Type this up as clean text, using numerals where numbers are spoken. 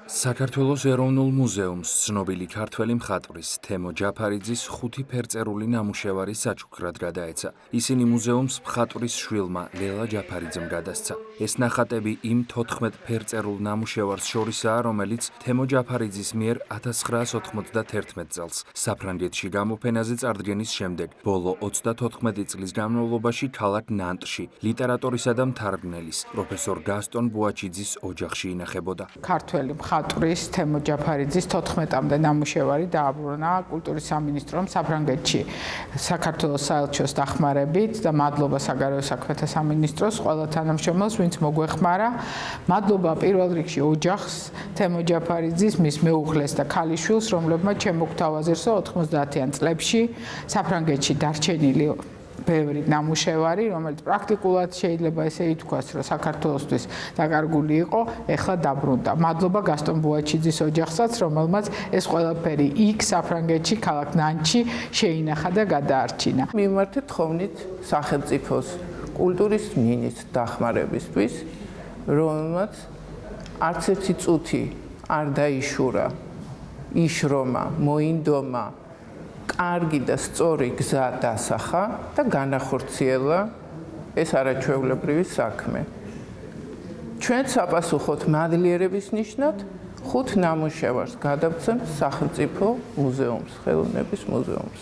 საქართველოს ეროვნულ მუზეუმს ცნობილი ქართველი მხატვრის თემო ჯაფარიძის 5 ფერწერული ნამუშევარი საჩუქრად გადაეცა. ისინი მუზეუმს მხატვრის შვილმა ლელა ჯაფარიძემ გადასცა. ეს ნახატები იმ 14 ფერწერულ ნამუშევარს შორისაა, რომელიც თემო ჯაფარიძის მიერ 1991 წელს საფრანგეთში გამოფენაზე წარდგენის შემდეგ ბოლო 34 წლის განმავლობაში ქალაქ ნანტში ლიტერატურისა და მთარგმნელის პროფესორ გასტონ ბუაჩიძის ოჯახში ინახებოდა. ქართველი მხატვრის თემო ჯაფარიძის 14-მდე ნამუშევარი დააბრუნა კულტურის სამინისტრომ საფრანგეთში საქართველოს საელჩოს დახმარებით და მადლობა საგარეო საქმეთა სამინისტროს ყველა თანამშრომელს, ვინც მოგვეხმარა. მადლობა პირველ რიგში ოჯახს, თემო ჯაფარიძის, მის მეუღლეს და ქალიშვილს, რომლებმაც შემოგთავაზეს 90-იან წლებში საფრანგეთში დარჩენილი ბევრი ნამუშევარი, რომელიც პრაქტიკულად შეიძლება ესე ითქვას, რომ საქართველოსთვის დაკარგული იყო, ეხლა დაბრუნდა. მადლობა გასტონ ბუაჩიძის ოჯახსაც, რომელმაც ეს ყველაფერი იქ საფრანგეთში, ქალაქ ნანტში შეინახა და გადაარჩინა. მიმართეთ თხოვნით სახელმწიფოს კულტურის მინისტრს დახმარებისთვის, რომელმაც არც ერთი წუთი არ დაიშურა, იშრომა, მოინდომა, კარგი და სწორი გზა დასახა და განახორციელა ეს არაჩვეულებრივი საქმე. ჩვენ საპასუხოდ მადლიერების ნიშნად 5 ნამუშევარს გადავცემთ სახელმწიფო მუზეუმს, ხელოვნების მუზეუმს.